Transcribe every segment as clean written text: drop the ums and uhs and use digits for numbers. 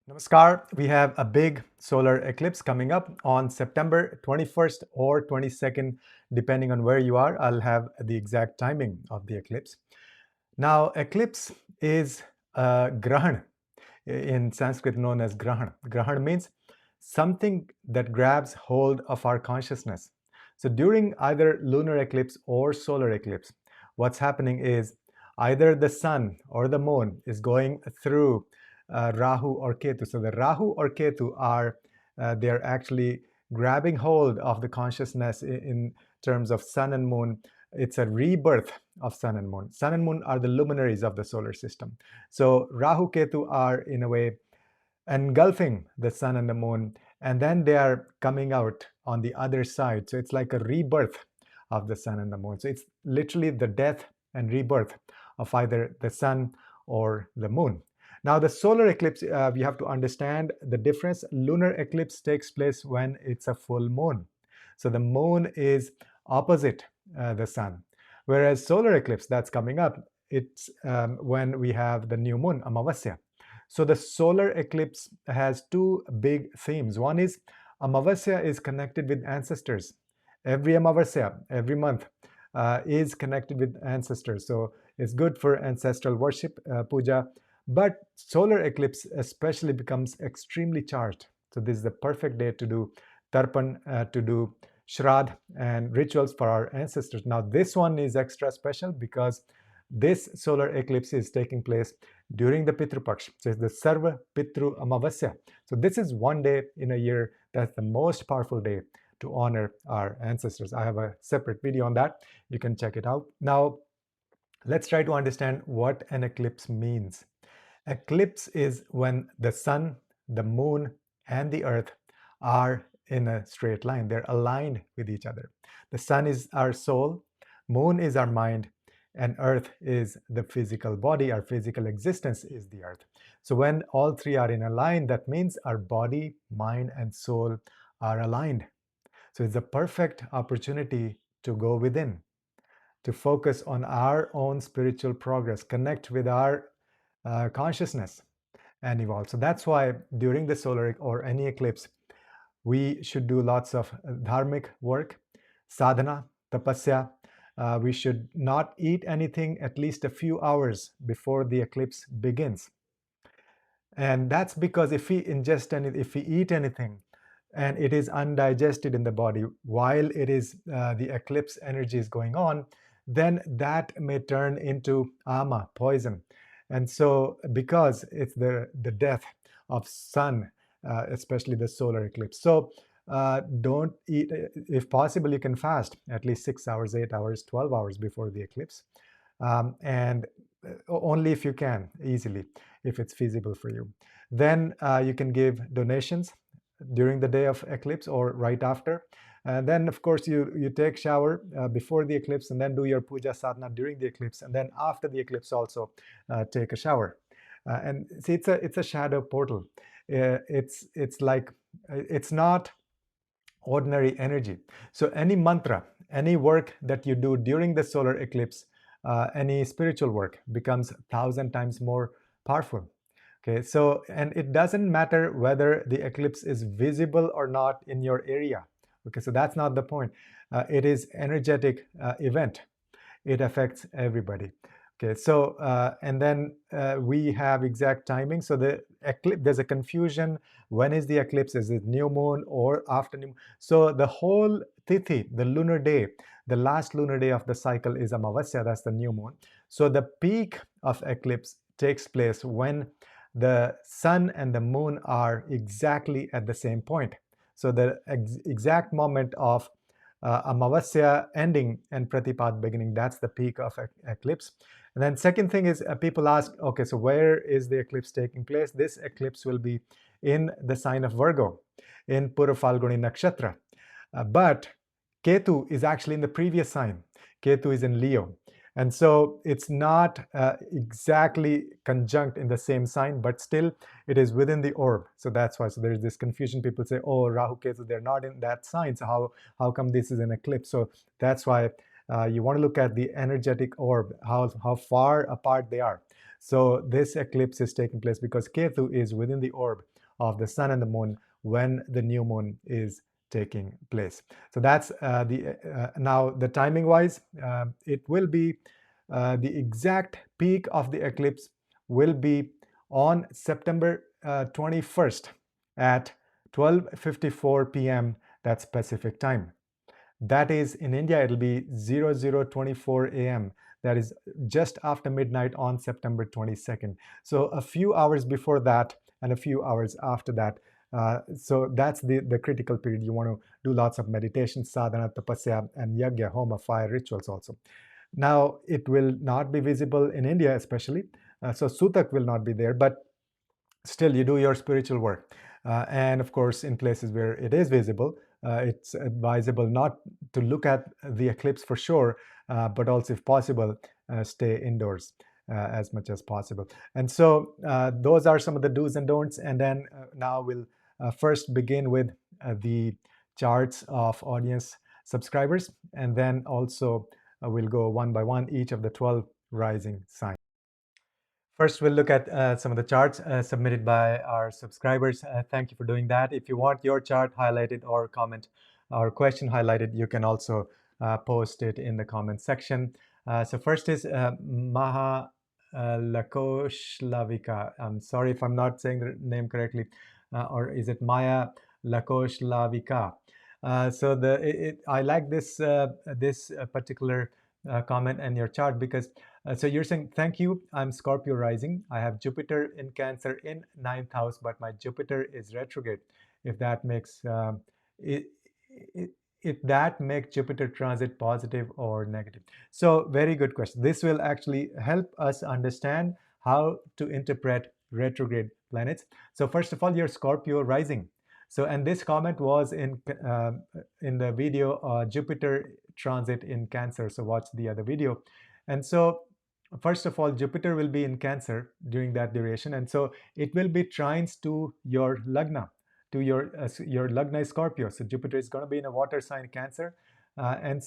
Namaskar. We have a big solar eclipse coming up on September 21st or 22nd, depending on where you are. I'll have the exact timing of the eclipse. Now, eclipse is a grahan, in Sanskrit known as grahan. Grahan means something that grabs hold of our consciousness. So during either lunar eclipse or solar eclipse, what's happening is either the sun or the moon is going through Rahu or Ketu. So the Rahu or Ketu are they're actually grabbing hold of the consciousness in terms of sun and moon. It's a rebirth of sun and moon. Sun and moon are the luminaries of the solar system. So Rahu Ketu are in a way engulfing the sun and the moon, and then they are coming out on the other side. So it's like a rebirth of the sun and the moon. So it's literally the death and rebirth of either the sun or the moon. Now, the solar eclipse, we have to understand the difference. Lunar eclipse takes place when it's a full moon. So the moon is opposite the sun. Whereas solar eclipse that's coming up, it's when we have the new moon, Amavasya. So the solar eclipse has two big themes. One is Amavasya is connected with ancestors. Every Amavasya, every month, is connected with ancestors. So it's good for ancestral worship, puja. But solar eclipse especially becomes extremely charged. So this is the perfect day to do tarpan, to do Shraddh and rituals for our ancestors. Now this one is extra special because this solar eclipse is taking place during the Pitru Paksh. So it's the Sarva Pitru Amavasya. So this is one day in a year that's the most powerful day to honor our ancestors. I have a separate video on that. You can check it out. Now, let's try to understand what an eclipse means. Eclipse is when the sun, the moon, and the earth are in a straight line. They're aligned with each other. The sun is our soul, moon is our mind, and earth is the physical body. Our physical existence is the earth. So when all three are in a line, that means our body, mind, and soul are aligned. So it's a perfect opportunity to go within, to focus on our own spiritual progress, connect with our consciousness, and evolve. So that's why during the solar or any eclipse, we should do lots of dharmic work, sadhana, tapasya. We should not eat anything at least a few hours before the eclipse begins. And that's because if we eat anything and it is undigested in the body while it is the eclipse energy is going on, then that may turn into ama, poison. And so because it's the death of sun, especially the solar eclipse. So don't eat. If possible, you can fast at least 6 hours, 8 hours, 12 hours before the eclipse. And only if you can, easily, if it's feasible for you. Then you can give donations during the day of eclipse or right after. And then, of course, you take shower before the eclipse and then do your puja sadhana during the eclipse. And then after the eclipse also take a shower. And see, it's a shadow portal. It's like, it's not ordinary energy. So any mantra, any work that you do during the solar eclipse, any spiritual work becomes 1,000 times more powerful. Okay, so, and it doesn't matter whether the eclipse is visible or not in your area. Okay, so that's not the point. It is energetic event. It affects everybody. Okay, so and then we have exact timing. So the eclipse, there's a confusion. When is the eclipse? Is it new moon or after new moon? So the whole tithi, the lunar day, the last lunar day of the cycle is Amavasya, that's the new moon. So the peak of eclipse takes place when the sun and the moon are exactly at the same point. So the exact moment of Amavasya ending and Pratipad beginning, that's the peak of eclipse. And then second thing is people ask, okay, so where is the eclipse taking place? This eclipse will be in the sign of Virgo, in Pura Falguni Nakshatra. But Ketu is actually in the previous sign. Ketu is in Leo. And so it's not exactly conjunct in the same sign, but still it is within the orb. So that's why. So there's this confusion. People say, oh, Rahu, Ketu, they're not in that sign. So how come this is an eclipse? So that's why you want to look at the energetic orb, how far apart they are. So this eclipse is taking place because Ketu is within the orb of the sun and the moon when the new moon is taking place. So that's now the timing wise, it will be the exact peak of the eclipse will be on September 21st at 12:54 p.m. That's Pacific time. That is in India, it'll be 0024 a.m. That is just after midnight on September 22nd. So a few hours before that and a few hours after that. So that's the critical period. You want to do lots of meditation, sadhana, tapasya, and yagya, homa, fire rituals also. Now, it will not be visible in India, especially. So Sutak will not be there, but still you do your spiritual work. And of course, in places where it is visible, it's advisable not to look at the eclipse for sure, but also if possible, stay indoors as much as possible. And so those are some of the do's and don'ts. And then now we'll first begin with the charts of audience subscribers, and then also we'll go one by one each of the 12 rising signs. First, we'll look at some of the charts submitted by our subscribers. Thank you for doing that. If you want your chart highlighted or comment or question highlighted, you can also post it in the comment section. So first is Maha Lakoshlavika. I'm sorry if I'm not saying the name correctly. Or is it Maya Lakoshlavika? So I like this particular comment and your chart because so you're saying, thank you, I'm Scorpio rising. I have Jupiter in Cancer in 9th house, but my Jupiter is retrograde. If that makes if that makes Jupiter transit positive or negative. So very good question. This will actually help us understand how to interpret retrograde planets. So first of all, you're Scorpio rising. So, and this comment was in the video Jupiter transit in Cancer. So watch the other video. And so first of all, Jupiter will be in Cancer during that duration, and so it will be trines to your Lagna, to your Lagna is Scorpio. So Jupiter is going to be in a water sign, Cancer, and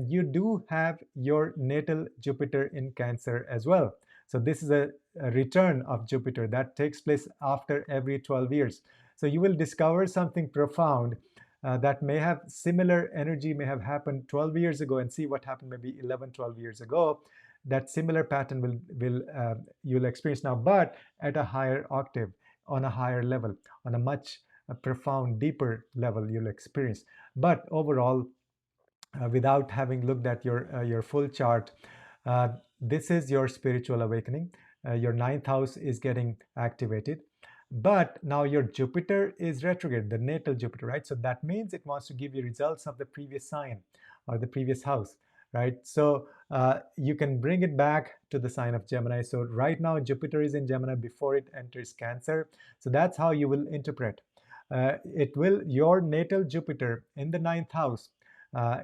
you do have your natal Jupiter in Cancer as well. So this is a return of Jupiter that takes place after every 12 years. So you will discover something profound that may have similar energy, may have happened 12 years ago, and see what happened maybe 11, 12 years ago. That similar pattern you'll experience now, but at a higher octave, on a higher level, on a much profound, deeper level you'll experience. But overall, without having looked at your full chart, this is your spiritual awakening. Your 9th house is getting activated. But now your Jupiter is retrograde, the natal Jupiter, right? So that means it wants to give you results of the previous sign or the previous house, right? So you can bring it back to the sign of Gemini. So right now Jupiter is in Gemini before it enters Cancer. So that's how you will interpret. Your natal Jupiter in the 9th house,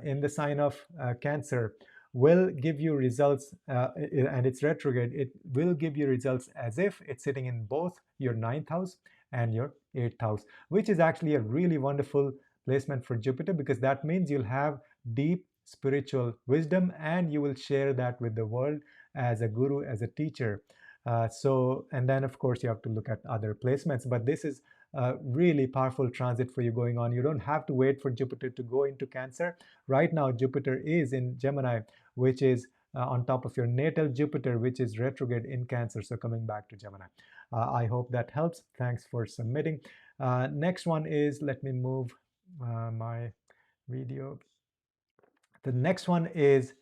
in the sign of Cancer, will give you results, and it's retrograde, it will give you results as if it's sitting in both your 9th house and your 8th house, which is actually a really wonderful placement for Jupiter, because that means you'll have deep spiritual wisdom and you will share that with the world as a guru, as a teacher. And then of course you have to look at other placements, but this is a really powerful transit for you going on. You don't have to wait for Jupiter to go into Cancer. Right now Jupiter is in Gemini, which is on top of your natal Jupiter, which is retrograde in Cancer. So coming back to Gemini. I hope that helps. Thanks for submitting. Next one is, let me move my video. The next one is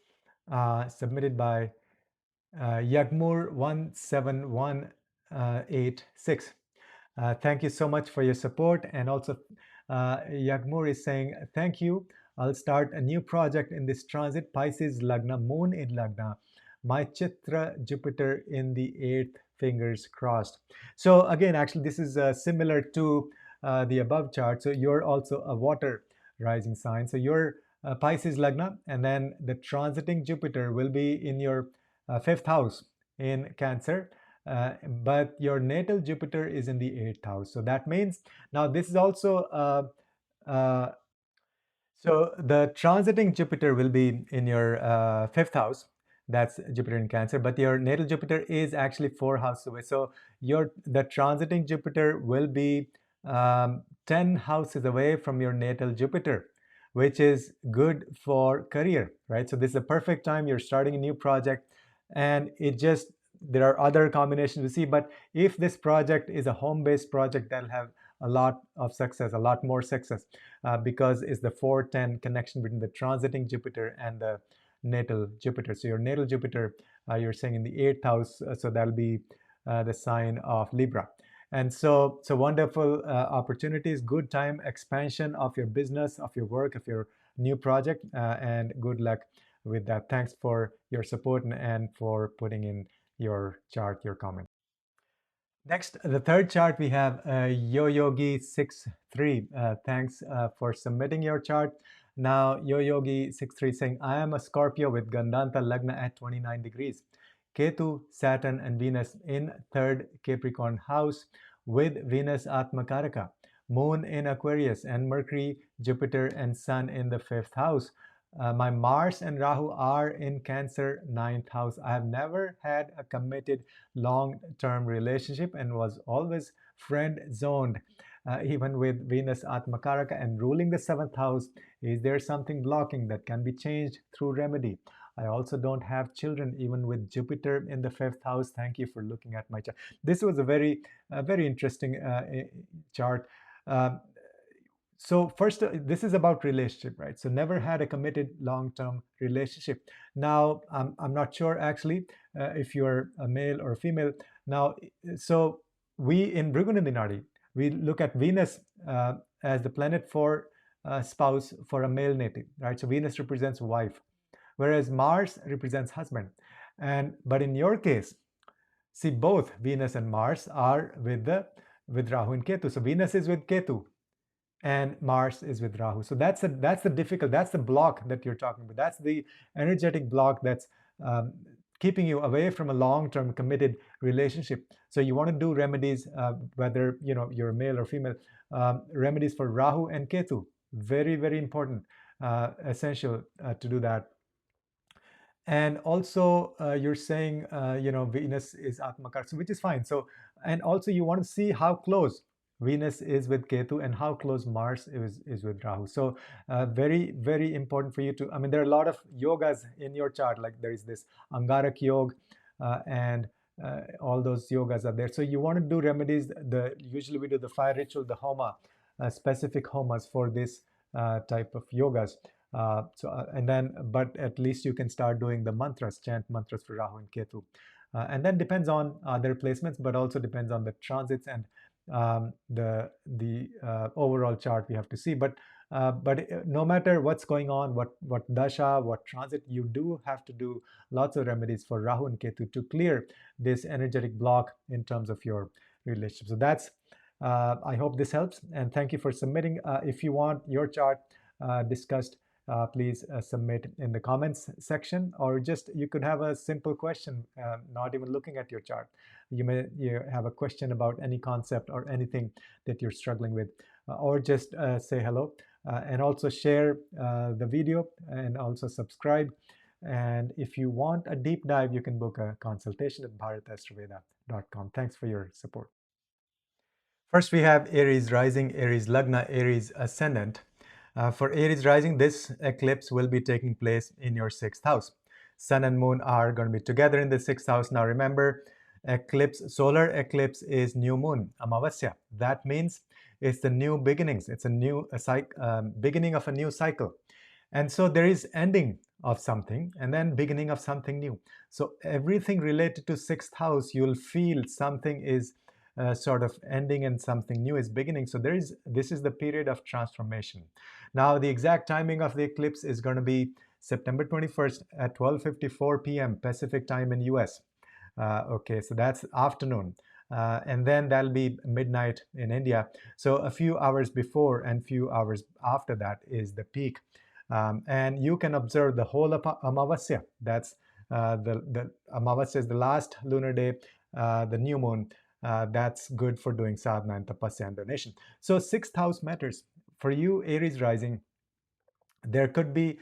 submitted by Yagmur17186. Thank you so much for your support. And also Yagmur is saying, thank you. I'll start a new project in this transit. Pisces Lagna, Moon in Lagna. My Chitra Jupiter in the 8th, fingers crossed. So again, actually, this is similar to the above chart. So you're also a water rising sign. So you're Pisces Lagna, and then the transiting Jupiter will be in your 5th house in Cancer. But your natal Jupiter is in the 8th house. So that means, now this is also, so the transiting Jupiter will be in your 5th house. That's Jupiter in Cancer, but your natal Jupiter is actually 4 houses away. So the transiting Jupiter will be 10 houses away from your natal Jupiter, which is good for career, right? So this is a perfect time. You're starting a new project, and there are other combinations to see, but if this project is a home-based project, that'll have a lot of success, a lot more success, because it's the 4-10 connection between the transiting Jupiter and the natal Jupiter. So your natal Jupiter, you're saying in the 8th house, so that'll be the sign of Libra. And so wonderful opportunities, good time, expansion of your business, of your work, of your new project, and good luck with that. Thanks for your support and for putting in your chart, your comment. Next, the third chart, we have Yoyogi63. Thanks for submitting your chart. Now, Yoyogi63 saying, I am a Scorpio with Gandanta Lagna at 29 degrees. Ketu, Saturn, and Venus in 3rd Capricorn house with Venus Atmakaraka. Moon in Aquarius and Mercury, Jupiter, and Sun in the 5th house. My Mars and Rahu are in Cancer 9th house. I have never had a committed long-term relationship and was always friend-zoned, even with Venus Atmakaraka and ruling the 7th house. Is there something blocking that can be changed through remedy? I also don't have children, even with Jupiter in the 5th house. Thank you for looking at my chart. This was a very interesting chart. So first, this is about relationship, right? So never had a committed long-term relationship. Now, I'm not sure actually if you're a male or a female. Now, so we in Bhrigunandinadi, we look at Venus as the planet for spouse for a male native, right? So Venus represents wife, whereas Mars represents husband. But in your case, see, both Venus and Mars are with Rahu and Ketu. So Venus is with Ketu, and Mars is with Rahu. So that's the block that you're talking about. That's the energetic block that's keeping you away from a long-term committed relationship. So you want to do remedies, whether you're a male or female, remedies for Rahu and Ketu. Very, very important, essential to do that. And also you're saying Venus is Atmakar, which is fine. So, and also you want to see how close Venus is with Ketu and how close Mars is with Rahu. So very, very important for you to, I mean, there are a lot of yogas in your chart, like there is this Angarak Yoga and all those yogas are there. So you want to do remedies. Usually we do the fire ritual, the homa, specific homas for this type of yogas. But at least you can start doing the mantras, chant mantras for Rahu and Ketu. And then depends on their placements, but also depends on the transits and the overall chart we have to see. But no matter what's going on, what dasha, what transit, you do have to do lots of remedies for Rahu and Ketu to clear this energetic block in terms of your relationship. So that's, I hope this helps, and thank you for submitting. If you want your chart discussed, please submit in the comments section, or just you could have a simple question, not even looking at your chart. You have a question about any concept or anything that you're struggling with, or just say hello, and also share the video, and also subscribe. And if you want a deep dive, you can book a consultation at bharatasraveda.com. Thanks for your support. First, we have Aries rising, Aries lagna, Aries ascendant. For Aries rising, this eclipse will be taking place in your 6th house. Sun and Moon are going to be together in the 6th house. Now remember, solar eclipse is new moon, Amavasya. That means it's the new beginnings. It's beginning of a new cycle. And so there is ending of something and then beginning of something new. So everything related to 6th house, you'll feel something is sort of ending and something new is beginning. So this is the period of transformation. Now the exact timing of the eclipse is going to be September 21st at 12:54 p.m. Pacific time in US. Okay, so that's afternoon. And then that'll be midnight in India. So a few hours before and few hours after that is the peak. And you can observe the whole of Amavasya. That's the Amavasya is the last lunar day, the new moon. That's good for doing sadhana and tapasya and donation. So 6th house matters. For you, Aries rising, there could be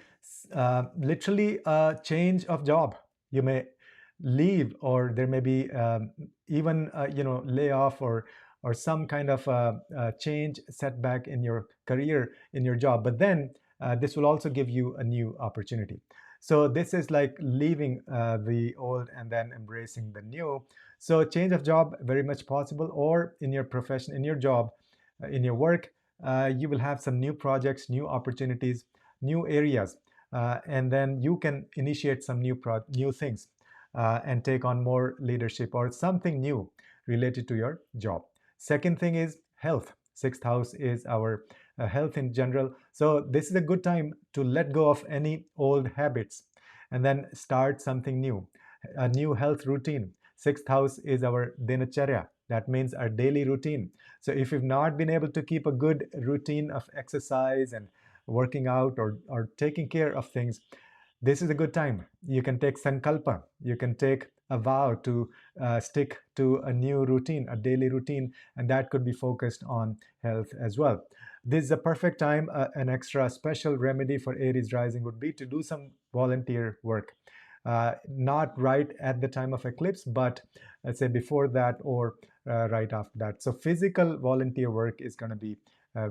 literally a change of job. You may leave, or there may be even layoff, or some kind of change, setback in your career, in your job. But then this will also give you a new opportunity. So this is like leaving the old and then embracing the new. So change of job, very much possible, or in your profession, in your job, in your work, you will have some new projects, new opportunities, new areas, and then you can initiate some new things, and take on more leadership or something new related to your job. Second thing is health. Sixth house is our health in general. So this is a good time to let go of any old habits and then start something new, a new health routine. Sixth house is our dinacharya. That means our daily routine. So if you've not been able to keep a good routine of exercise and working out, or taking care of things, this is a good time. You can take sankalpa. You can take a vow to stick to a new routine, a daily routine, and that could be focused on health as well. This is a perfect time. An extra special remedy for Aries rising would be to do some volunteer work. Not right at the time of eclipse, but let's say before that, or right after that. So physical volunteer work is going to be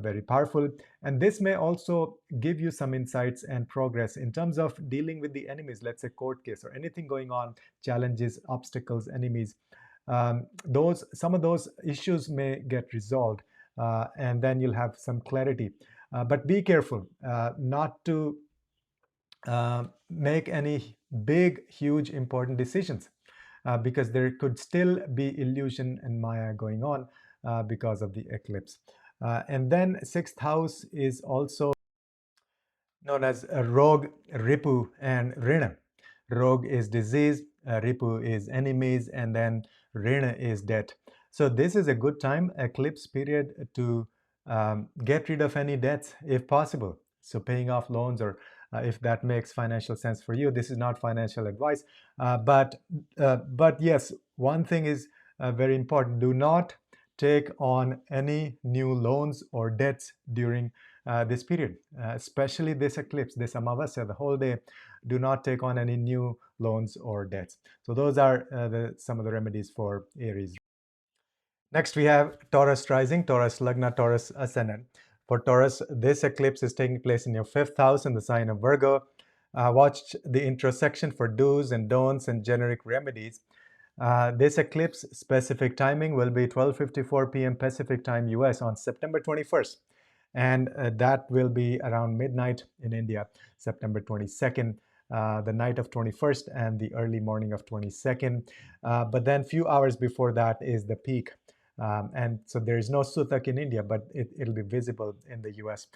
very powerful. And this may also give you some insights and progress in terms of dealing with the enemies, let's say court case or anything going on, challenges, obstacles, enemies. Some of those issues may get resolved, and then you'll have some clarity. But be careful not to make any big, huge, important decisions, because there could still be illusion and maya going on because of the eclipse. And then sixth house is also known as Rog, Ripu, and Rina. Rog is disease, Ripu is enemies, and then Rina is debt. So this is a good time, eclipse period, to get rid of any debts if possible. So paying off loans, or if that makes financial sense for you. This is not financial advice, but yes, one thing is very important. Do not take on any new loans or debts during this period, especially this eclipse, this Amavasya, the whole day. Do not take on any new loans or debts. So those are some of the remedies for Aries. Next, we have Taurus rising, Taurus Lagna, Taurus ascendant. For Taurus, this eclipse is taking place in your fifth house in the sign of Virgo. Watch the intro section for do's and don'ts and generic remedies. This eclipse specific timing will be 12:54 p.m. Pacific time US on September 21st. And that will be around midnight in India, September 22nd, the night of 21st and the early morning of 22nd. But then few hours before that is the peak. And so there is no Sutak in India, but it'll be visible in the US.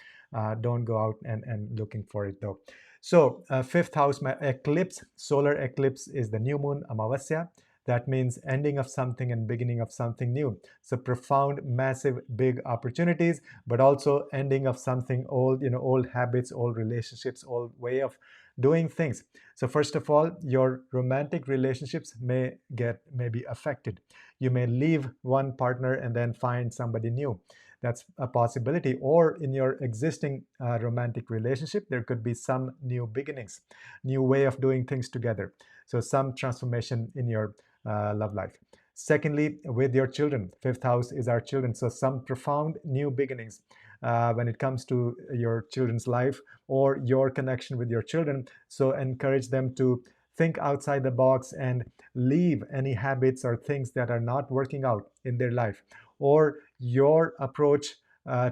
Don't go out and looking for it though. So fifth house eclipse, solar eclipse, is the new moon, Amavasya. That means ending of something and beginning of something new. So profound, massive, big opportunities, but also ending of something old, old habits, old relationships, old way of doing things. So first of all, your romantic relationships may be affected. You may leave one partner and then find somebody new. That's a possibility. Or in your existing romantic relationship, there could be some new beginnings, new way of doing things together. So some transformation in your love life. Secondly, with your children, fifth house is our children. So some profound new beginnings when it comes to your children's life or your connection with your children. So encourage them to think outside the box and leave any habits or things that are not working out in their life, or your approach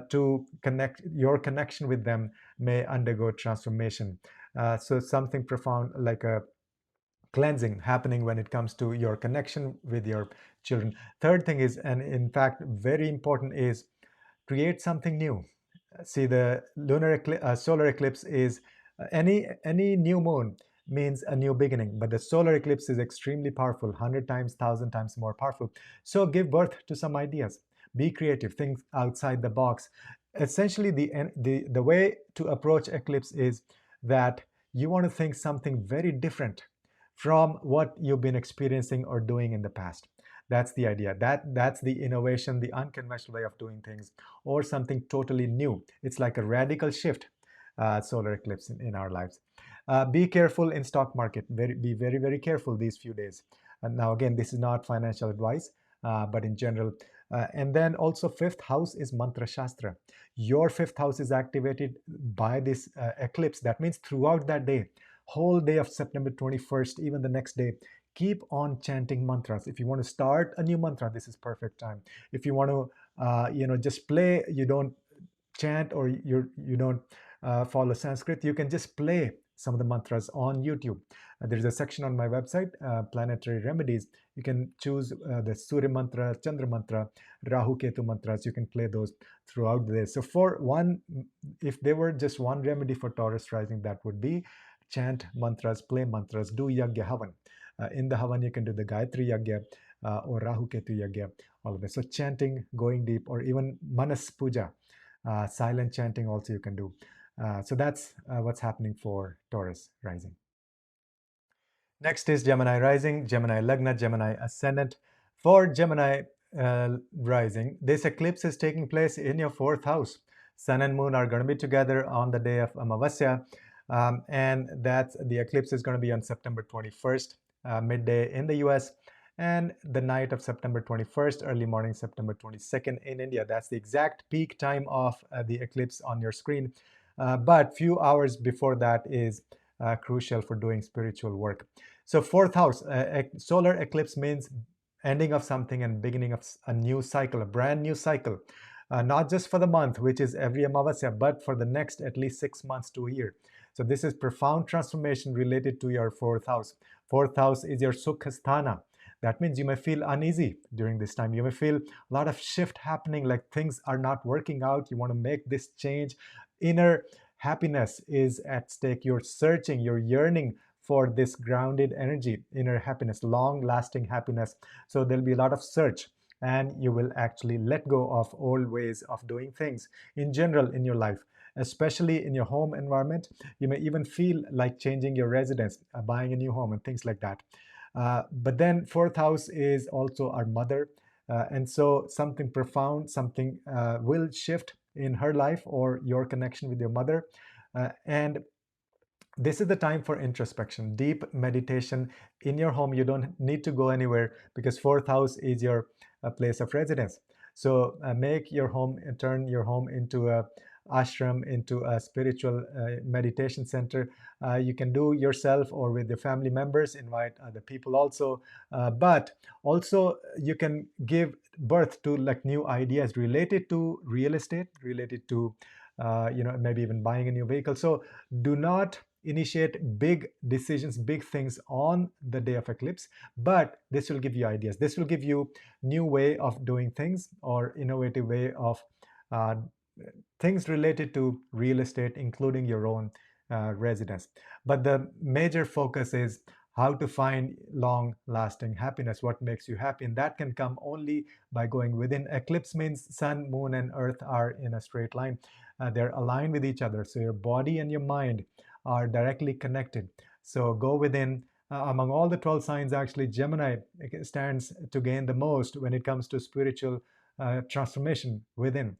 to your connection with them may undergo transformation. So something profound like a cleansing happening when it comes to your connection with your children. Third thing is, and in fact very important, is create something new. See, the solar eclipse is any new moon means a new beginning, but the solar eclipse is extremely powerful, 100 times, 1,000 times more powerful. So give birth to some ideas, be creative, think outside the box. Essentially, the way to approach eclipse is that you want to think something very different from what you've been experiencing or doing in the past. That's the idea. That's the innovation, the unconventional way of doing things, or something totally new. It's like a radical shift. solar eclipse in our lives. Be careful in stock market. Be very, very careful these few days. And now, again, this is not financial advice, but in general. And then also, fifth house is mantra shastra. Your fifth house is activated by this eclipse. That means throughout that day, whole day of September 21st, even the next day, keep on chanting mantras. If you want to start a new mantra, this is perfect time. If you want to, just play, you don't chant or you don't follow Sanskrit, you can just play some of the mantras on YouTube. There's a section on my website, Planetary Remedies. You can choose the Surya mantra, Chandra mantra, Rahu Ketu mantras. You can play those throughout the day. So for one, if there were just one remedy for Taurus rising, that would be chant mantras, play mantras, do yagya havan. In the havan, you can do the Gayatri yagya or Rahu Ketu yagya, all of this. So chanting, going deep, or even manas puja, silent chanting also you can do. So that's what's happening for Taurus rising. Next is Gemini rising, Gemini lagna, Gemini ascendant. For Gemini rising, this eclipse is taking place in your fourth house. Sun and moon are going to be together on the day of Amavasya, and the eclipse is going to be on September 21st, midday in the US, and the night of September 21st, early morning September 22nd in India. That's the exact peak time of the eclipse on your screen. But few hours before that is crucial for doing spiritual work. So fourth house, solar eclipse means ending of something and beginning of a new cycle, a brand new cycle. Not just for the month, which is every Amavasya, but for the next at least 6 months to a year. So this is profound transformation related to your fourth house. Fourth house is your Sukhasthana. That means you may feel uneasy during this time. You may feel a lot of shift happening, like things are not working out. You want to make this change. Inner happiness is at stake. You're searching, you're yearning for this grounded energy, inner happiness, long-lasting happiness. So there'll be a lot of search, and you will actually let go of old ways of doing things in general in your life, especially in your home environment. You may even feel like changing your residence, buying a new home and things like that. But then fourth house is also our mother. And so something profound, something will shift in her life or your connection with your mother. And this is the time for introspection, deep meditation in your home. You don't need to go anywhere because fourth house is your place of residence. So make your home and turn your home into a ashram, into a spiritual meditation center. You can do yourself or with your family members, invite other people also. But also you can give birth to like new ideas related to real estate, related to maybe even buying a new vehicle. So do not initiate big decisions, big things on the day of eclipse, but this will give you ideas. This will give you new way of doing things or innovative way of things related to real estate, including your own residence. But the major focus is how to find long-lasting happiness, what makes you happy, and that can come only by going within. Eclipse means sun, moon, and earth are in a straight line. They're aligned with each other, so your body and your mind are directly connected. So go within. Among all the 12 signs, actually, Gemini stands to gain the most when it comes to spiritual transformation within.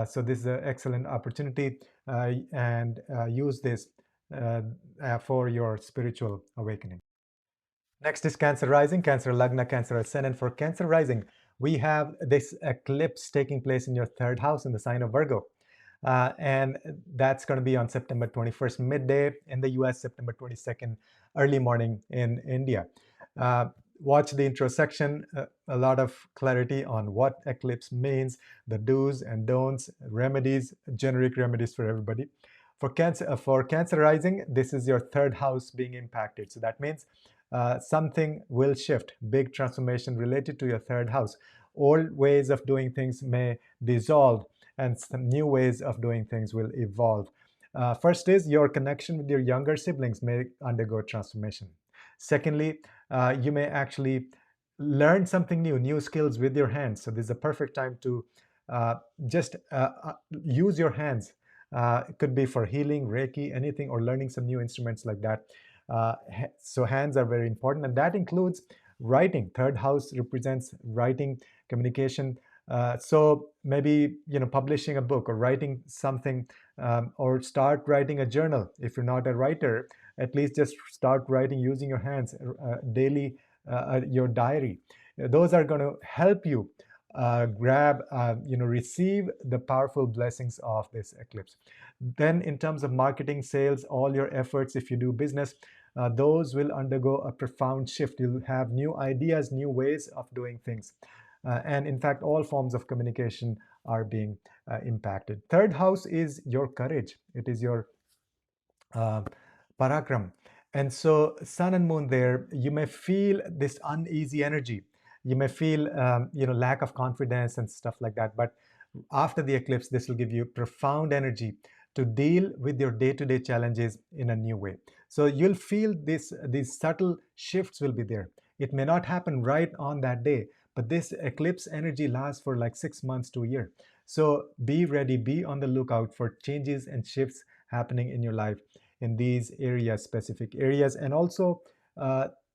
So this is an excellent opportunity, and use this for your spiritual awakening. Next is Cancer rising, Cancer lagna, Cancer ascendant. For Cancer rising, we have this eclipse taking place in your third house in the sign of Virgo. And that's going to be on September 21st, midday in the US, September 22nd, early morning in India. Watch the intro section, a lot of clarity on what eclipse means, the do's and don'ts, remedies, generic remedies for everybody. For Cancer rising, this is your third house being impacted. So that means something will shift, big transformation related to your third house. Old ways of doing things may dissolve, and some new ways of doing things will evolve. First is your connection with your younger siblings may undergo transformation. Secondly, you may actually learn something new skills with your hands. So this is a perfect time to just use your hands. It could be for healing, Reiki, anything, or learning some new instruments like that. So hands are very important, and that includes writing. Third house represents writing, communication. So maybe publishing a book or writing something, or start writing a journal. If you're not a writer, at least just start writing using your hands daily, your diary. Those are going to help you receive the powerful blessings of this eclipse. Then in terms of marketing, sales, all your efforts, if you do business, those will undergo a profound shift. You'll have new ideas, new ways of doing things. And in fact, all forms of communication are being impacted. Third house is your courage. It is your uh, parakram. And so sun and moon there, you may feel this uneasy energy. You may feel lack of confidence and stuff like that. But after the eclipse, this will give you profound energy to deal with your day-to-day challenges in a new way. So you'll feel these subtle shifts will be there. It may not happen right on that day, but this eclipse energy lasts for like 6 months to a year. So be ready, be on the lookout for changes and shifts happening in your life in these areas, specific areas. And also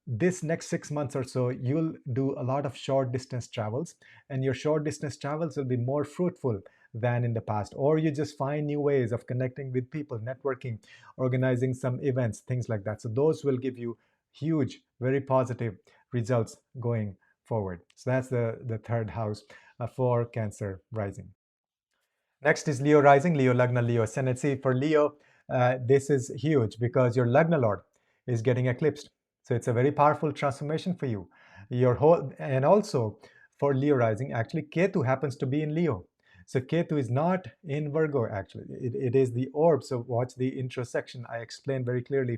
this next 6 months or so, you'll do a lot of short distance travels, and your short distance travels will be more fruitful than in the past. Or you just find new ways of connecting with people, networking, organizing some events, things like that. So those will give you huge, very positive results going forward. So that's the third house for Cancer rising. Next is Leo rising, Leo Lagna, Leo ascendant. See, for Leo, this is huge because your Lagna Lord is getting eclipsed. So it's a very powerful transformation for you. Your whole, and also for Leo rising, actually Ketu happens to be in Leo. So Ketu is not in Virgo, actually. It is the orb. So watch the intro section. I explained very clearly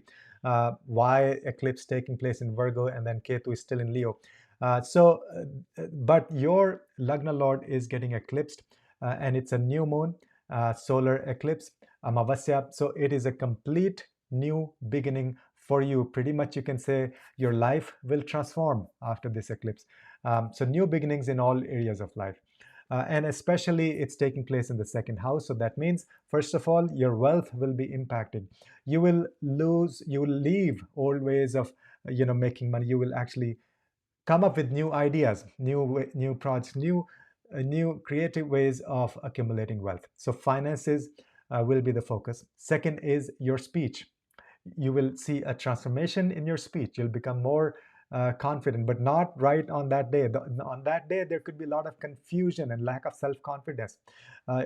why eclipse taking place in Virgo and then Ketu is still in Leo. But your Lagna Lord is getting eclipsed, and it's a new moon, solar eclipse, Amavasya. So it is a complete new beginning for you. Pretty much you can say your life will transform after this eclipse. So new beginnings in all areas of life. And especially it's taking place in the second house. So that means, first of all, your wealth will be impacted. You will leave old ways of making money. You will actually come up with new ideas, new projects, new creative ways of accumulating wealth. So finances will be the focus. Second is your speech. You will see a transformation in your speech. You'll become more confident, but not right on that day. On that day, there could be a lot of confusion and lack of self-confidence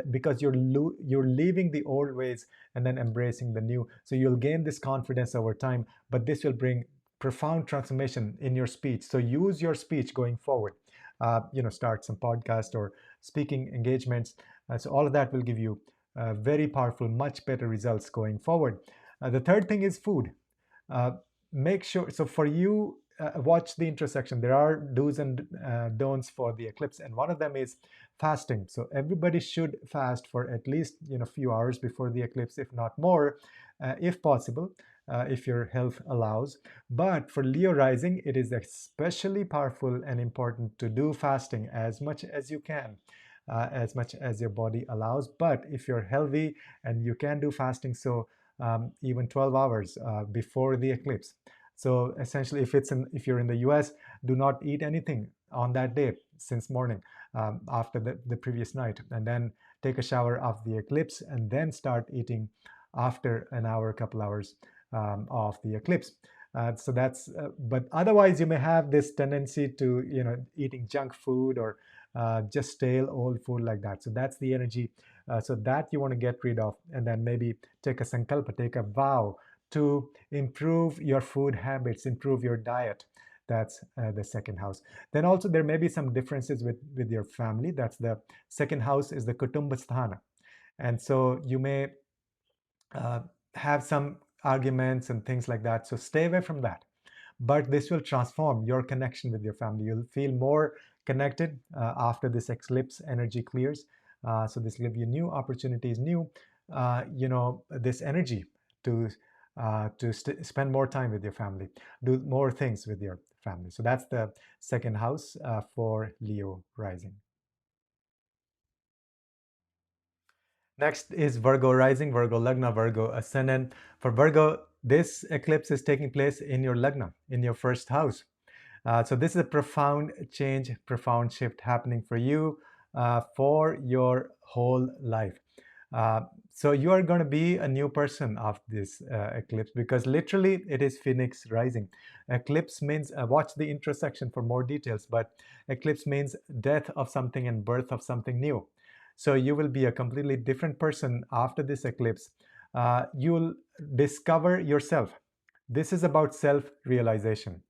because you're leaving the old ways and then embracing the new. So you'll gain this confidence over time, but this will bring profound transformation in your speech. So use your speech going forward. Start some podcast or speaking engagements. So all of that will give you very powerful, much better results going forward. The third thing is food. Make sure, so for you, watch the intersection. There are do's and don'ts for the eclipse, and one of them is fasting. So everybody should fast for at least a few hours before the eclipse, if not more, if possible, if your health allows. But for Leo rising, it is especially powerful and important to do fasting as much as you can, as much as your body allows. But if you're healthy and you can do fasting, so even 12 hours before the eclipse. So essentially, if you're in the US, do not eat anything on that day since morning, after the previous night, and then take a shower of the eclipse, and then start eating after an hour, couple hours of the eclipse. So that's, but otherwise you may have this tendency to, eating junk food or just stale old food like that. So that's the energy. So that you want to get rid of, and then maybe take a sankalpa, take a vow to improve your food habits, improve your diet. That's the second house. Then also there may be some differences with your family. That's the second house is the Kutumbasthana. And so you may have some arguments and things like that. So stay away from that. But this will transform your connection with your family. You'll feel more connected after this eclipse energy clears. So this will give you new opportunities, this energy to spend more time with your family, do more things with your family. So that's the second house for Leo rising. Next is Virgo rising, Virgo Lagna, Virgo ascendant. For Virgo, this eclipse is taking place in your Lagna, in your first house. So this is a profound change, profound shift happening for you. for your whole life. Uh, so you are going to be a new person after this eclipse, because literally it is Phoenix rising. Eclipse means, watch the intersection for more details, but eclipse means death of something and birth of something new. So you will be a completely different person after this eclipse. You'll discover yourself. This is about self-realization.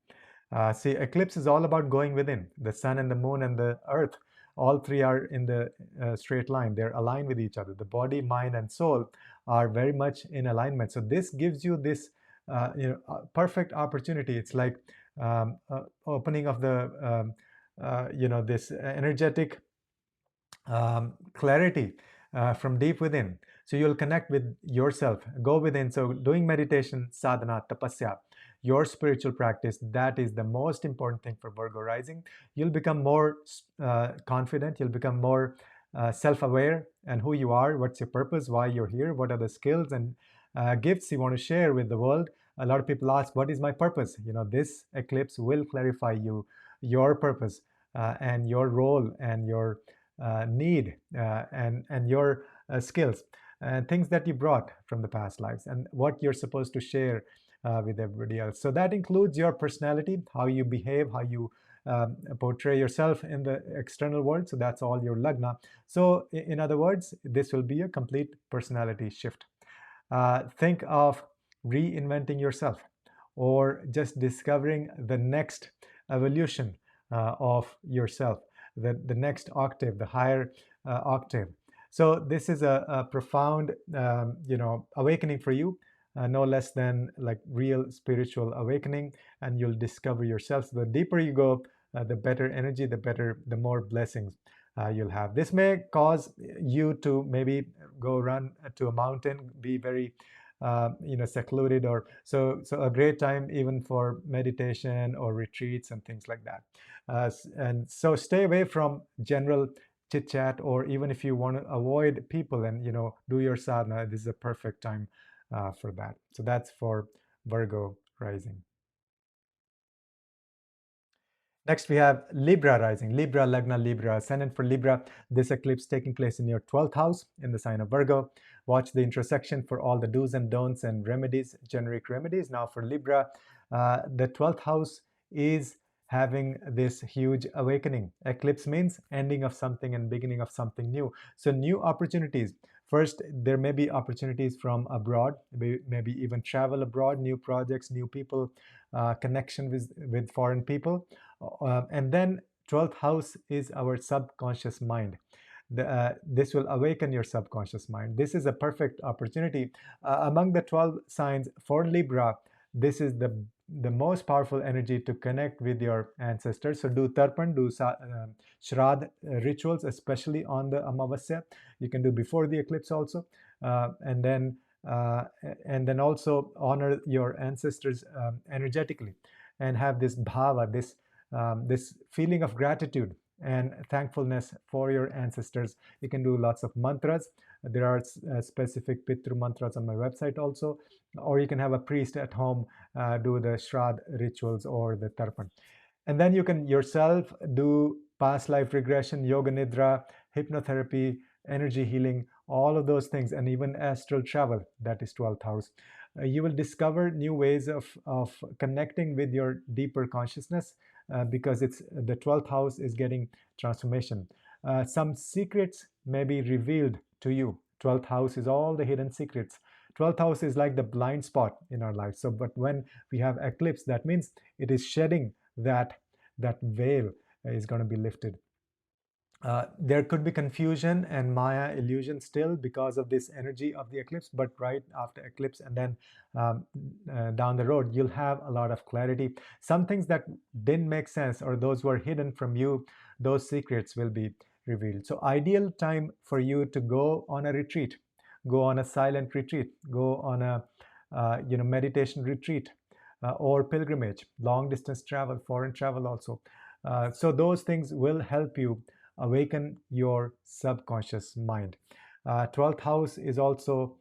See, eclipse is all about going within. The sun and the moon and the earth, all three are in the straight line. They're aligned with each other. The body, mind, and soul are very much in alignment. So this gives you this perfect opportunity. It's like opening of the this energetic clarity from deep within. So you'll connect with yourself, go within. So doing meditation, sadhana, tapasya, your spiritual practice, that is the most important thing for Virgo rising. You'll become more confident, you'll become more self-aware and who you are, what's your purpose, why you're here, what are the skills and gifts you want to share with the world. A lot of people ask, what is my purpose? This eclipse will clarify your purpose and your role and your need and your skills and things that you brought from the past lives and what you're supposed to share with everybody else. So that includes your personality, how you behave, how you portray yourself in the external world. So that's all your lagna. So in other words, this will be a complete personality shift. Think of reinventing yourself or just discovering the next evolution of yourself, the next octave, the higher octave. So this is a profound, awakening for you, no less than like real spiritual awakening, and you'll discover yourself. So the deeper you go, the better energy, the more blessings you'll have. This may cause you to maybe go run to a mountain, be very secluded, or so a great time even for meditation or retreats and things like that. And so stay away from general chit chat, or even if you want to avoid people and do your sadhana, this is a perfect time for that. So that's for Virgo rising. Next, we have Libra rising, Libra, Lagna, Libra, ascendant for Libra. This eclipse taking place in your 12th house in the sign of Virgo. Watch the intersection for all the do's and don'ts and remedies, generic remedies. Now for Libra, the 12th house is having this huge awakening. Eclipse means ending of something and beginning of something new. So new opportunities. First, there may be opportunities from abroad, maybe even travel abroad, new projects, new people, connection with foreign people. And then 12th house is our subconscious mind. This will awaken your subconscious mind. This is a perfect opportunity. Among the 12 signs for Libra, this is the most powerful energy to connect with your ancestors. So do tarpan, do Shraddh rituals, especially on the Amavasya. You can do before the eclipse also. And then also honor your ancestors energetically and have this bhava, this feeling of gratitude and thankfulness for your ancestors. You can do lots of mantras. There are specific Pitru mantras on my website also, or you can have a priest at home do the Shraddh rituals or the Tarpan. And then you can yourself do past life regression, yoga nidra, hypnotherapy, energy healing, all of those things, and even astral travel, that is 12th house. You will discover new ways of connecting with your deeper consciousness because it's the 12th house is getting transformation. Some secrets may be revealed to you. 12th house is all the hidden secrets. 12th house is like the blind spot in our life. So, but when we have eclipse, that means it is shedding that veil is going to be lifted. There could be confusion and Maya illusion still because of this energy of the eclipse, but right after eclipse and then down the road, you'll have a lot of clarity. Some things that didn't make sense or those were hidden from you, those secrets will be revealed. So ideal time for you to go on a retreat, go on a silent retreat, go on a meditation retreat or pilgrimage, long distance travel, foreign travel also. So those things will help you awaken your subconscious mind. 12th house is also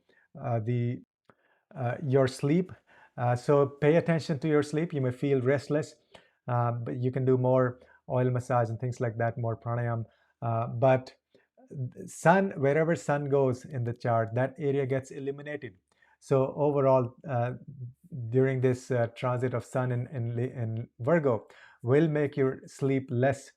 your sleep. So pay attention to your sleep. You may feel restless, but you can do more oil massage and things like that, more pranayam. But sun, wherever sun goes in the chart, that area gets eliminated. So overall, during this transit of sun in Virgo, will make your sleep less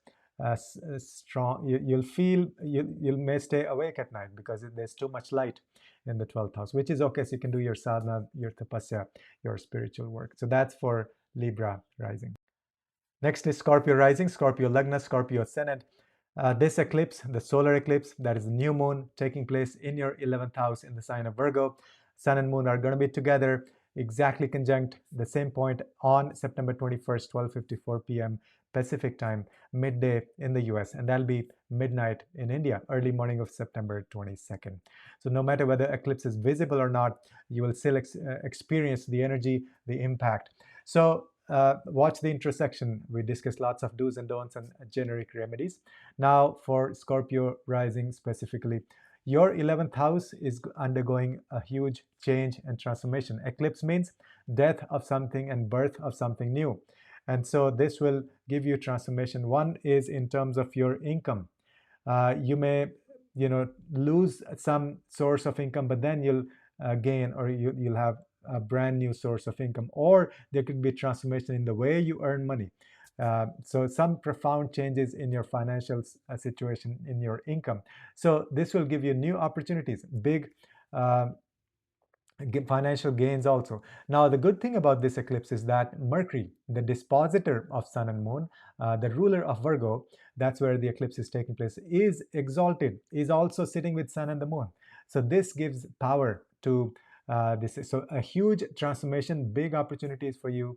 strong. You'll feel you may stay awake at night because there's too much light in the 12th house, which is okay. So you can do your sadhana, your tapasya, your spiritual work. So that's for Libra rising. Next is Scorpio rising, Scorpio Lagna, Scorpio ascendant. This eclipse, the solar eclipse, that is the new moon taking place in your 11th house in the sign of Virgo. Sun and moon are going to be together, exactly conjunct the same point on September 21st, 12:54 p.m. Pacific time, midday in the US, and that'll be midnight in India, early morning of September 22nd. So no matter whether eclipse is visible or not, you will still experience the energy, the impact. So watch the intersection. We discussed lots of do's and don'ts and generic remedies. Now for Scorpio rising specifically, your 11th house is undergoing a huge change and transformation. Eclipse means death of something and birth of something new. And so this will give you transformation. One is in terms of your income. You may, lose some source of income, but then you'll gain, or you'll have a brand new source of income, or there could be transformation in the way you earn money. So some profound changes in your financial situation, in your income. So this will give you new opportunities, big financial gains also. Now, the good thing about this eclipse is that Mercury, the dispositor of Sun and Moon, the ruler of Virgo, that's where the eclipse is taking place, is exalted, is also sitting with Sun and the Moon. So this gives power to this. So a huge transformation, big opportunities for you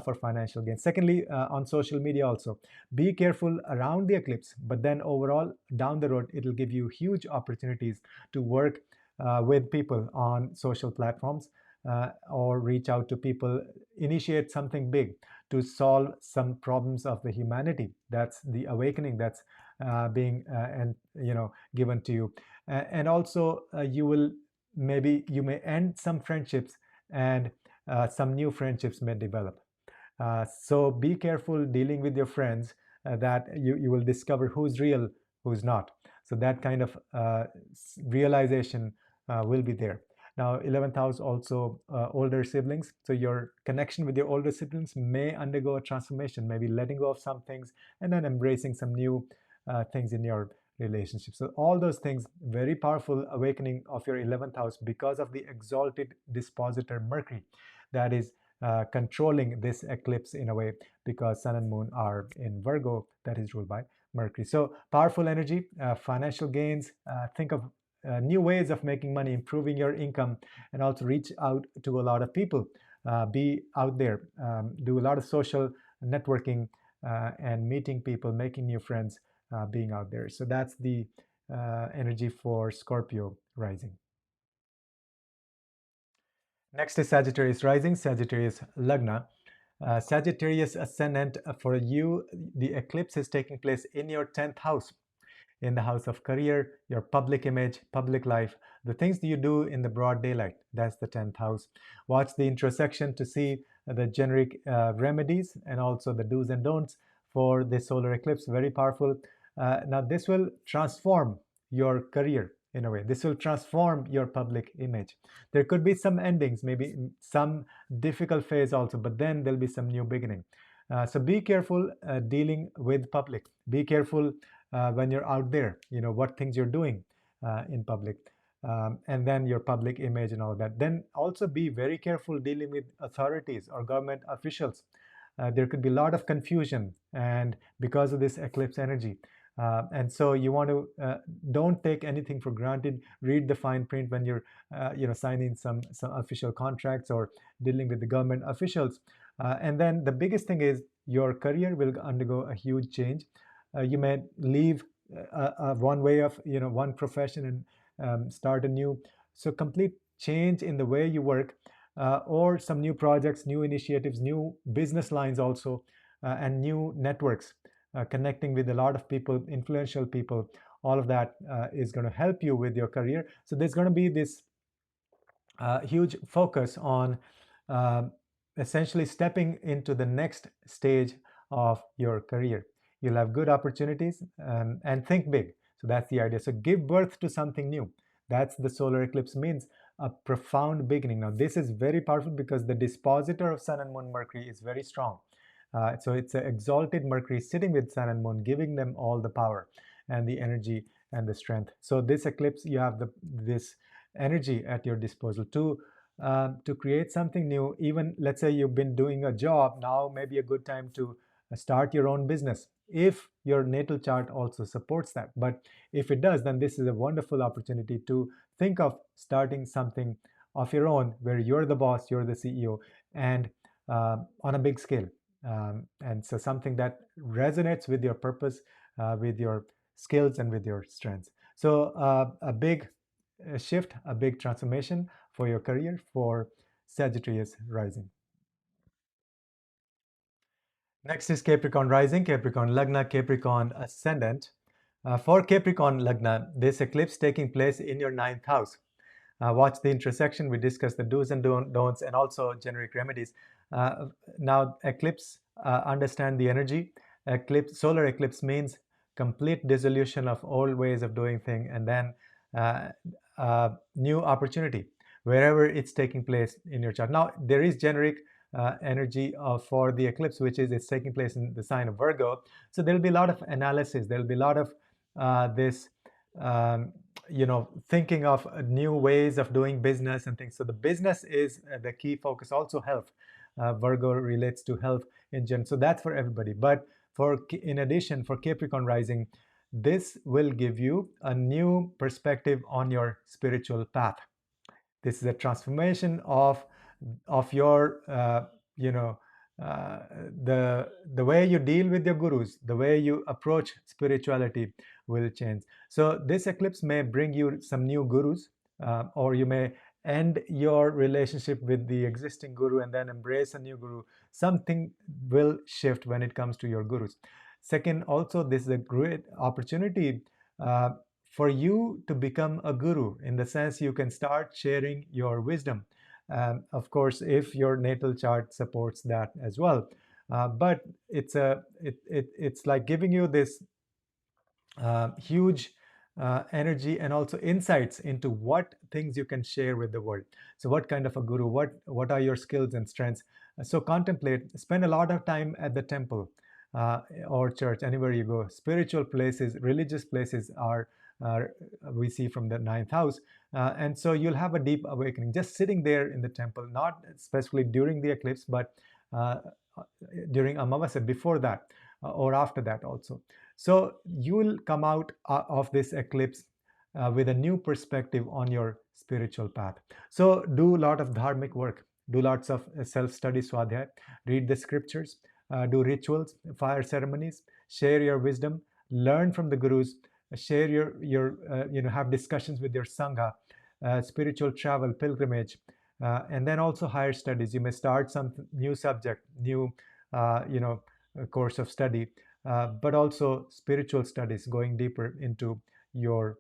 for financial gain. Secondly, on social media also, be careful around the eclipse, but then overall down the road, it'll give you huge opportunities to work with people on social platforms or reach out to people, initiate something big to solve some problems of the humanity. That's the awakening that's being given to you. And also you may end some friendships, and some new friendships may develop. So be careful dealing with your friends, that you will discover who's real, who's not. So that kind of realization will be there. Now, 11th house also older siblings. So your connection with your older siblings may undergo a transformation, maybe letting go of some things and then embracing some new things in your relationship. So all those things, very powerful awakening of your 11th house because of the exalted dispositor Mercury that is controlling this eclipse in a way, because Sun and Moon are in Virgo, that is ruled by Mercury. So powerful energy, financial gains. Think of new ways of making money, improving your income, and also reach out to a lot of people. Be out there, do a lot of social networking and meeting people, making new friends, being out there. So that's the energy for Scorpio rising. Next is Sagittarius rising, Sagittarius Lagna. Sagittarius ascendant, for you, the eclipse is taking place in your 10th house, in the house of career, your public image, public life, the things that you do in the broad daylight. That's the 10th house. Watch the intersection to see the generic remedies and also the do's and don'ts for the solar eclipse. Very powerful. Now, this will transform your career in a way. This will transform your public image. There could be some endings, maybe some difficult phase also, but then there'll be some new beginning. So be careful dealing with public. Be careful when you're out there, what things you're doing in public, and then your public image and all that. Then also be very careful dealing with authorities or government officials. There could be a lot of confusion, and because of this eclipse energy. And so you want to don't take anything for granted. Read the fine print when you're signing some official contracts or dealing with the government officials. And then the biggest thing is your career will undergo a huge change. You may leave one way of one profession and start a new. So complete change in the way you work, or some new projects, new initiatives, new business lines also, and new networks, connecting with a lot of people, influential people. All of that is going to help you with your career. So there's going to be this huge focus on essentially stepping into the next stage of your career. You'll have good opportunities, and think big. So that's the idea. So give birth to something new. That's the solar eclipse means, a profound beginning. Now, this is very powerful because the dispositor of Sun and Moon, Mercury, is very strong. So it's an exalted Mercury sitting with Sun and Moon, giving them all the power and the energy and the strength. So this eclipse, you have this energy at your disposal to create something new. Even let's say you've been doing a job, now may be a good time to start your own business, if your natal chart also supports that. But if it does, then this is a wonderful opportunity to think of starting something of your own, where you're the boss, you're the CEO, and on a big scale. And so something that resonates with your purpose, with your skills, and with your strengths. So a big shift, a big transformation for your career for Sagittarius rising. Next is Capricorn rising, Capricorn Lagna, Capricorn ascendant. For Capricorn Lagna, this eclipse taking place in your 9th house. Watch the intersection. We discuss the do's and don'ts, and also generic remedies. Now, eclipse, understand the energy. Solar eclipse means complete dissolution of old ways of doing things, and then new opportunity wherever it's taking place in your chart. Now, there is generic energy for the eclipse, which is it's taking place in the sign of Virgo. So there'll be a lot of analysis. There'll be a lot of this, thinking of new ways of doing business and things. So the business is the key focus. Also health. Virgo relates to health in general. So that's for everybody. But in addition, for Capricorn rising, this will give you a new perspective on your spiritual path. This is a transformation of your the way you deal with your gurus, the way you approach spirituality will change. So this eclipse may bring you some new gurus, or you may end your relationship with the existing guru and then embrace a new guru. Something will shift when it comes to your gurus. Second, also, this is a great opportunity for you to become a guru, in the sense you can start sharing your wisdom. Of course, if your natal chart supports that as well. But it's like giving you this huge energy and also insights into what things you can share with the world. So what kind of a guru, what are your skills and strengths? So contemplate, spend a lot of time at the temple or church, anywhere you go. Spiritual places, religious places are we see from the 9th house. And so you'll have a deep awakening just sitting there in the temple, not specifically during the eclipse, but during Amavasya, before that or after that also. So you will come out of this eclipse with a new perspective on your spiritual path. So do a lot of dharmic work, do lots of self-study, swadhyay, read the scriptures, do rituals, fire ceremonies, share your wisdom, learn from the gurus, share your have discussions with your sangha, spiritual travel, pilgrimage, and then also higher studies. You may start some new subject, new course of study, but also spiritual studies, going deeper into your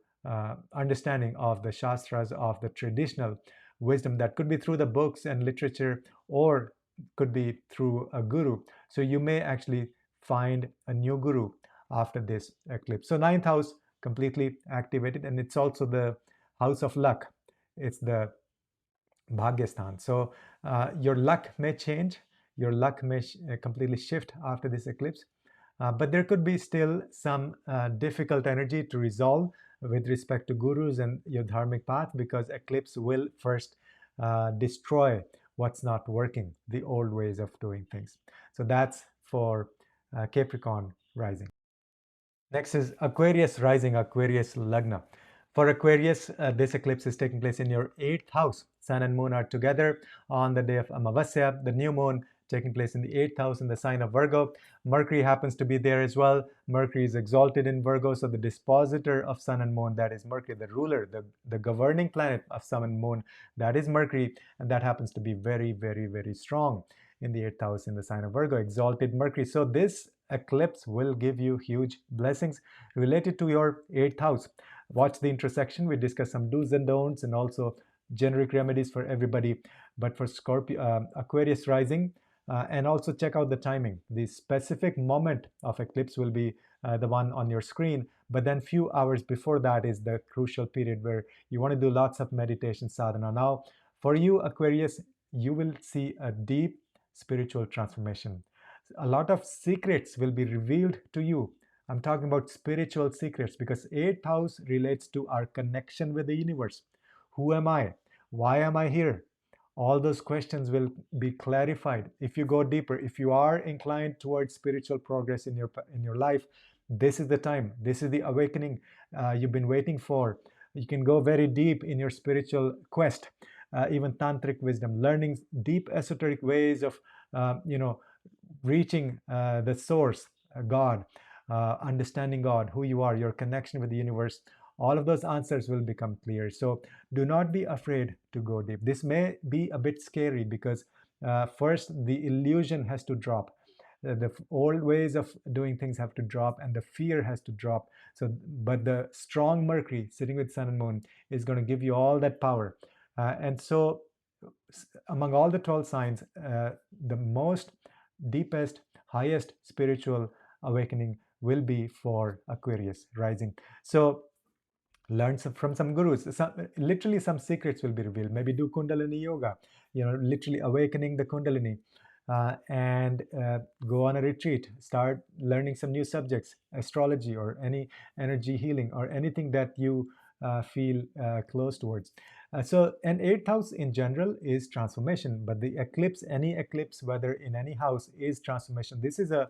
understanding of the shastras, of the traditional wisdom. That could be through the books and literature, or could be through a guru. So you may actually find a new guru after this eclipse. So 9th house completely activated, and it's also the house of luck. It's the Bhagyasthan. So your luck may change, your luck may completely shift after this eclipse. But there could be still some difficult energy to resolve with respect to gurus and your dharmic path, because eclipse will first destroy what's not working, the old ways of doing things. So that's for Capricorn rising. Next is Aquarius rising, Aquarius Lagna. For Aquarius, this eclipse is taking place in your 8th house. Sun and Moon are together on the day of Amavasya, the new moon taking place in the 8th house in the sign of Virgo. Mercury happens to be there as well. Mercury is exalted in Virgo, so the dispositor of Sun and Moon, that is Mercury, the ruler, the governing planet of Sun and Moon, that is Mercury, and that happens to be very, very, very strong in the 8th house in the sign of Virgo, exalted Mercury. So this eclipse will give you huge blessings related to your 8th house. Watch the intersection. We discuss some do's and don'ts, and also generic remedies for everybody. But for Aquarius rising, And also check out the timing. The specific moment of eclipse will be the one on your screen, but then few hours before that is the crucial period where you want to do lots of meditation sadhana. Now, for you, Aquarius, you will see a deep spiritual transformation. A lot of secrets will be revealed to you. I'm talking about spiritual secrets because 8th house relates to our connection with the universe. Who am I? Why am I here? All those questions will be clarified if you go deeper. If you are inclined towards spiritual progress in your life, this is the time. This is the awakening you've been waiting for. You can go very deep in your spiritual quest, even tantric wisdom, learning deep esoteric ways of reaching the source, God, understanding God, who you are, your connection with the universe. All of those answers will become clear. So do not be afraid to go deep. This may be a bit scary because first the illusion has to drop. The old ways of doing things have to drop and the fear has to drop. So, but the strong Mercury sitting with Sun and Moon is going to give you all that power. And so among all the 12 signs, the most deepest, highest spiritual awakening will be for Aquarius rising. So learn from some gurus. Literally some secrets will be revealed. Maybe do Kundalini yoga, literally awakening the Kundalini. And go on a retreat, start learning some new subjects, astrology or any energy healing or anything that you feel close towards. And 8th house in general is transformation, but the eclipse, any eclipse, whether in any house, is transformation. This is a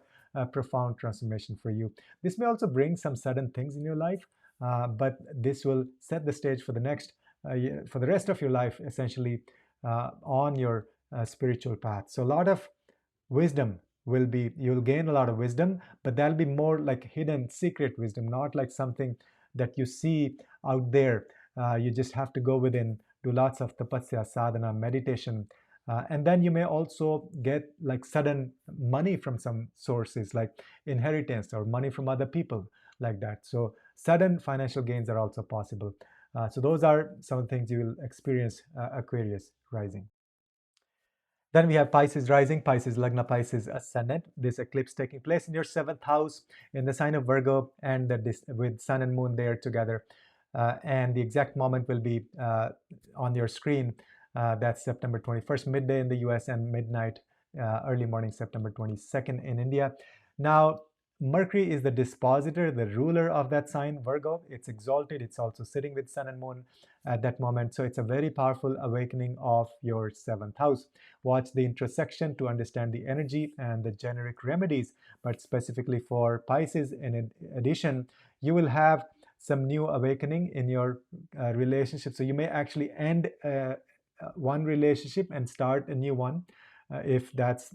profound transformation for you. This may also bring some sudden things in your life, but this will set the stage for for the rest of your life, essentially, on your spiritual path. So a lot of wisdom you'll gain a lot of wisdom, but that'll be more like hidden secret wisdom, not like something that you see out there. You just have to go within, do lots of tapasya, sadhana, meditation. And then you may also get like sudden money from some sources like inheritance or money from other people like that. So sudden financial gains are also possible. So those are some of the things you will experience, Aquarius rising. Then we have Pisces rising, Pisces Lagna, Pisces ascendant. This eclipse taking place in your 7th house in the sign of Virgo, and with Sun and Moon there together. And the exact moment will be on your screen. That's September 21st, midday in the US, and midnight, early morning, September 22nd in India. Now, Mercury is the dispositor, the ruler of that sign, Virgo. It's exalted. It's also sitting with Sun and Moon at that moment. So it's a very powerful awakening of your 7th house. Watch the intersection to understand the energy and the generic remedies. But specifically for Pisces, in addition, you will have some new awakening in your relationship. So you may actually end one relationship and start a new one, if that's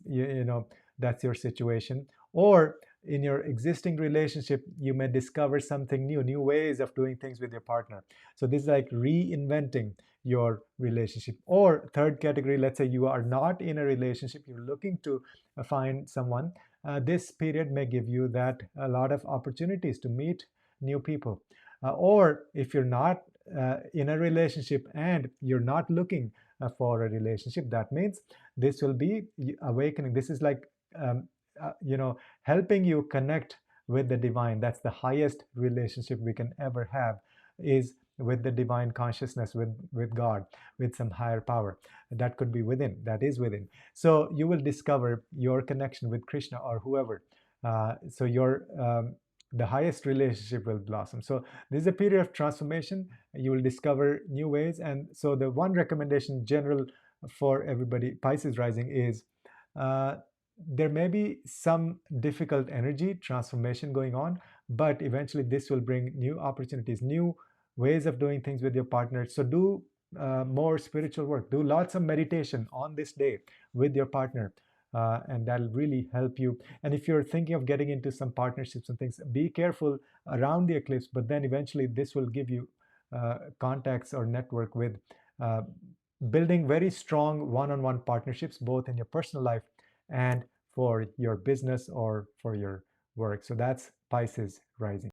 that's your situation. Or in your existing relationship, you may discover something new ways of doing things with your partner. So this is like reinventing your relationship. Or third category, let's say you are not in a relationship, you're looking to find someone. This period may give you that a lot of opportunities to meet new people. Or if you're not in a relationship and you're not looking for a relationship, that means this will be awakening. This is like helping you connect with the divine. That's the highest relationship we can ever have, is with the divine consciousness, with God, with some higher power. That could be within, that is within. So you will discover your connection with Krishna or whoever. So the highest relationship will blossom. So this is a period of transformation. You will discover new ways. And so the one recommendation general for everybody, Pisces rising, is there may be some difficult energy transformation going on, but eventually this will bring new opportunities, new ways of doing things with your partner. So do more spiritual work, do lots of meditation on this day with your partner, and that'll really help you. And if you're thinking of getting into some partnerships and things, be careful around the eclipse, but then eventually this will give you contacts or network with building very strong one-on-one partnerships, both in your personal life and for your business or for your work. So that's Pisces rising.